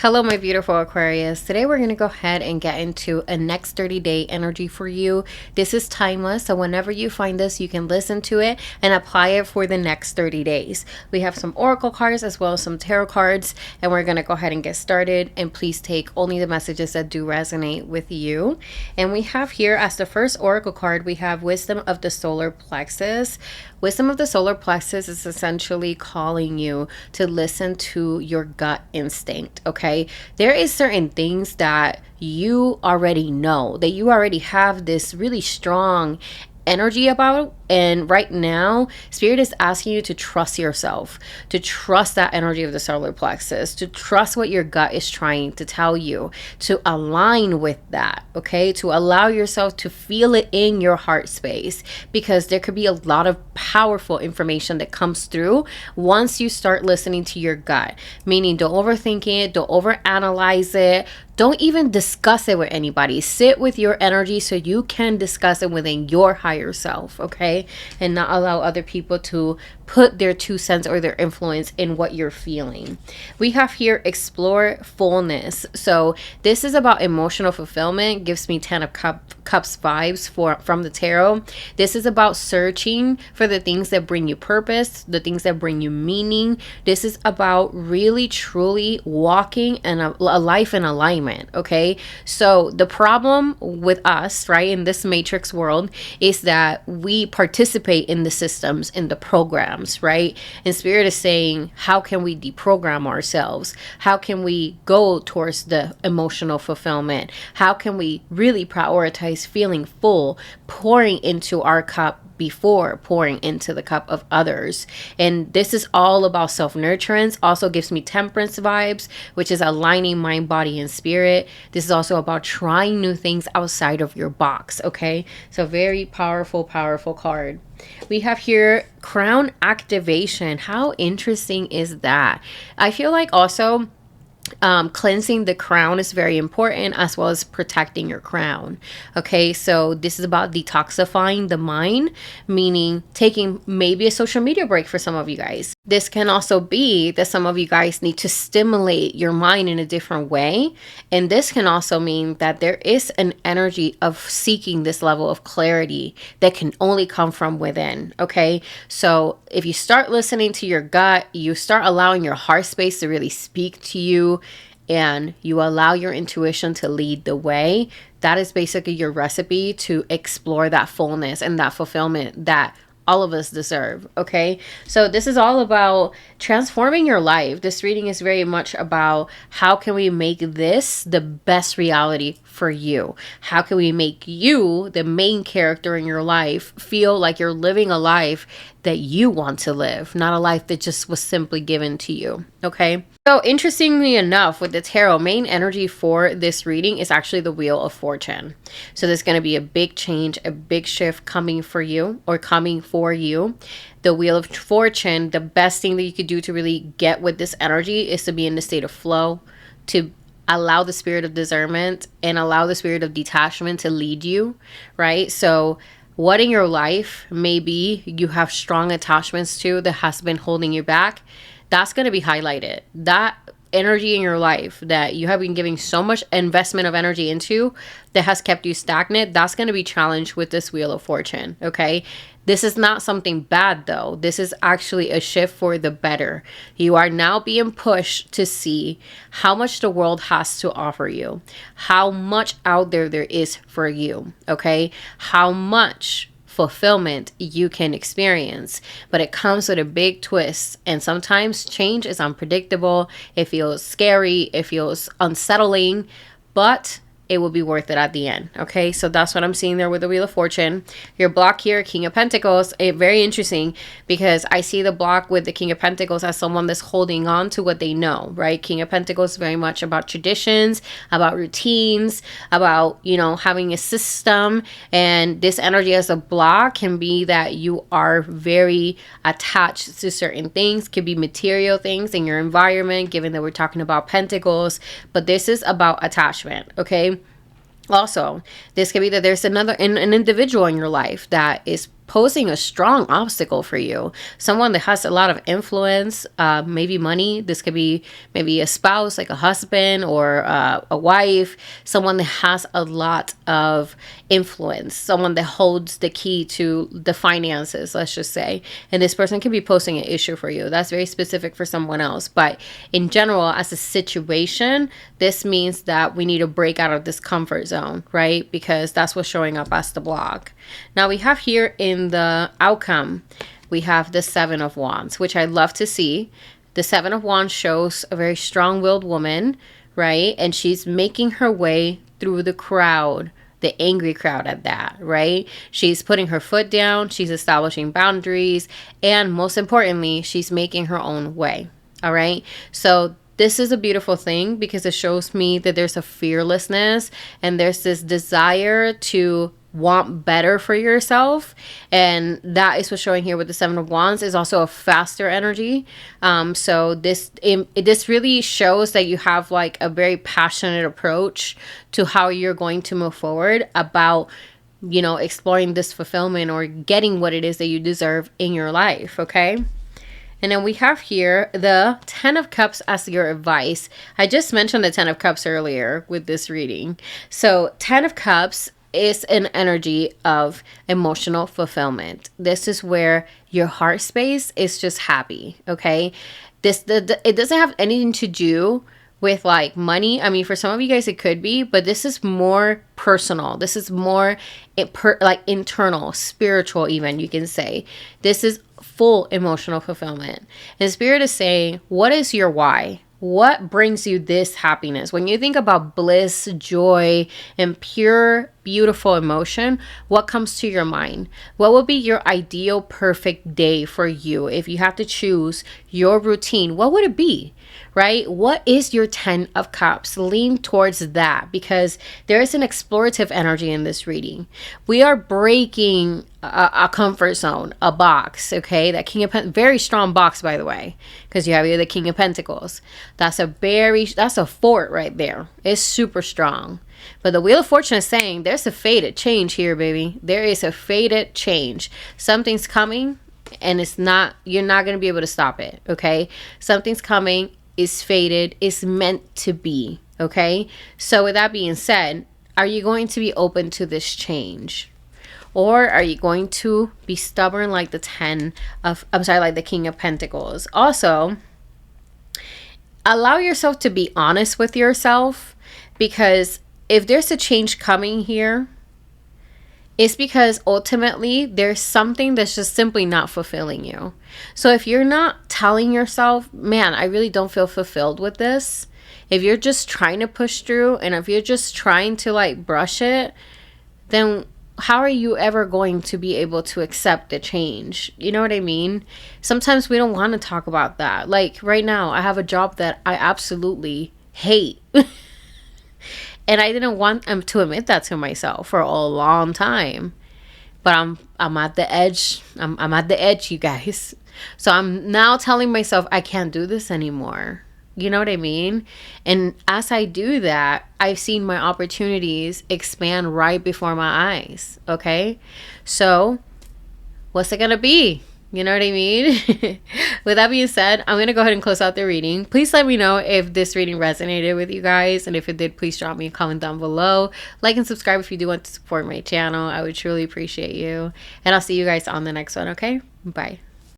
Hello, my beautiful Aquarius. Today we're going to go ahead and get into a next 30-day energy for you. This is timeless, so whenever you find this, you can listen to it and apply it for the next 30 days. We have some oracle cards as well as some tarot cards, and we're going to go ahead and get started. And please take only the messages that do resonate with you. And we have here as the first oracle card, we have Wisdom of the Solar Plexus. Wisdom of the Solar Plexus is essentially calling you to listen to your gut instinct, okay? There is certain things that you already know, that you already have this really strong energy about, and right now Spirit is asking you to trust yourself, to trust that energy of the solar plexus, to trust what your gut is trying to tell you, to align with that, okay? To allow yourself to feel it in your heart space, because there could be a lot of powerful information that comes through once you start listening to your gut. Meaning, don't overthink it, don't overanalyze it, don't even discuss it with anybody. Sit with your energy so you can discuss it within your higher self, okay? And not allow other people to put their 2 cents or their influence in what you're feeling. We have here explore fullness. So this is about emotional fulfillment. Gives me 10 of cups vibes from the tarot. This is about searching for the things that bring you purpose, the things that bring you meaning. This is about really truly walking in a life in alignment, okay? So the problem with us, right, in this matrix world is that we participate in the systems, in the programs, right? And Spirit is saying, how can we deprogram ourselves? How can we go towards the emotional fulfillment? How can we really prioritize feeling full, pouring into our cup before pouring into the cup of others? And this is all about self-nurturance. Also gives me temperance vibes, which is aligning mind, body, and spirit. This is also about trying new things outside of your box, okay? So very powerful card. We have here crown activation. How interesting is that? I feel like also cleansing the crown is very important, as well as protecting your crown. Okay, so this is about detoxifying the mind, meaning taking maybe a social media break for some of you guys. This can also be that some of you guys need to stimulate your mind in a different way. And this can also mean that there is an energy of seeking this level of clarity that can only come from within. Okay, so if you start listening to your gut, you start allowing your heart space to really speak to you, and you allow your intuition to lead the way, that is basically your recipe to explore that fullness and that fulfillment that all of us deserve, okay? So this is all about transforming your life. This reading is very much about how can we make this the best reality for you? How can we make you, the main character in your life, feel like you're living a life that you want to live, not a life that just was simply given to you, okay? So interestingly enough, with the tarot, main energy for this reading is actually the Wheel of Fortune. So there's going to be a big change, a big shift coming for you or coming for you. The Wheel of Fortune, the best thing that you could do to really get with this energy is to be in the state of flow, to allow the spirit of discernment and allow the spirit of detachment to lead you, right? So what in your life maybe you have strong attachments to that has been holding you back, that's going to be highlighted. That energy in your life that you have been giving so much investment of energy into that has kept you stagnant, that's going to be challenged with this Wheel of Fortune, okay? This is not something bad though. This is actually a shift for the better. You are now being pushed to see how much the world has to offer you, how much out there is for you, okay? How much fulfillment you can experience, but it comes with a big twist, and sometimes change is unpredictable. It feels scary, it feels unsettling, but it will be worth it at the end. Okay, so that's what I'm seeing there with the Wheel of Fortune. Your block here, King of Pentacles, very interesting, because I see the block with the King of Pentacles as someone that's holding on to what they know, right? King of Pentacles is very much about traditions, about routines, about, you know, having a system. And this energy as a block can be that you are very attached to certain things, could be material things in your environment, given that we're talking about Pentacles, but this is about attachment, okay? Also, this could be that there's an individual in your life that is posing a strong obstacle for you. Someone that has a lot of influence, maybe money. This could be maybe a spouse, like a husband or a wife, someone that has a lot of influence, someone that holds the key to the finances, let's just say. And this person can be posing an issue for you. That's very specific for someone else. But in general, as a situation, this means that we need to break out of this comfort zone, right? Because that's what's showing up as the block. Now we have here in the outcome, we have the Seven of Wands, which I love to see. The Seven of Wands shows a very strong-willed woman, right? And she's making her way through the crowd, the angry crowd at that, right? She's putting her foot down, she's establishing boundaries, and most importantly, she's making her own way, all right? So this is a beautiful thing because it shows me that there's a fearlessness and there's this desire to want better for yourself, and that is what's showing here with the Seven of Wands. Is also a faster energy. So this really shows that you have like a very passionate approach to how you're going to move forward about, you know, exploring this fulfillment or getting what it is that you deserve in your life. Okay. And then we have here the Ten of Cups as your advice. I just mentioned the Ten of Cups earlier with this reading. So Ten of Cups is an energy of emotional fulfillment. This is where your heart space is just happy, okay? It doesn't have anything to do with like money. I mean, for some of you guys it could be, but this is more personal. This is more like internal, spiritual even, you can say. This is full emotional fulfillment. And Spirit is saying, what is your why? What brings you this happiness? When you think about bliss, joy, and pure, beautiful emotion, what comes to your mind? What would be your ideal, perfect day for you? If you have to choose your routine, what would it be? Right? What is your 10 of Cups? Lean towards that because there is an explorative energy in this reading. We are breaking a comfort zone, a box, okay? That King of Pentacles, very strong box, by the way, because you have here the King of Pentacles. That's a fort right there. It's super strong. But the Wheel of Fortune is saying there's a fated change here, baby. There is a fated change. Something's coming and you're not going to be able to stop it, okay? Something's coming, is fated, is meant to be, okay? So with that being said, are you going to be open to this change? Or are you going to be stubborn like the the King of Pentacles? Also, allow yourself to be honest with yourself, because if there's a change coming here, it's because ultimately there's something that's just simply not fulfilling you. So if you're not telling yourself, man, I really don't feel fulfilled with this, if you're just trying to push through and if you're just trying to like brush it, then how are you ever going to be able to accept the change? You know what I mean? Sometimes we don't want to talk about that. Like right now, I have a job that I absolutely hate. And I didn't want to admit that to myself for a long time. But I'm at the edge. I'm at the edge, you guys. So I'm now telling myself I can't do this anymore. You know what I mean? And as I do that, I've seen my opportunities expand right before my eyes. Okay? So what's it gonna be? You know what I mean? With that being said, I'm going to go ahead and close out the reading. Please let me know if this reading resonated with you guys. And if it did, please drop me a comment down below. Like and subscribe if you do want to support my channel. I would truly appreciate you. And I'll see you guys on the next one, okay? Bye.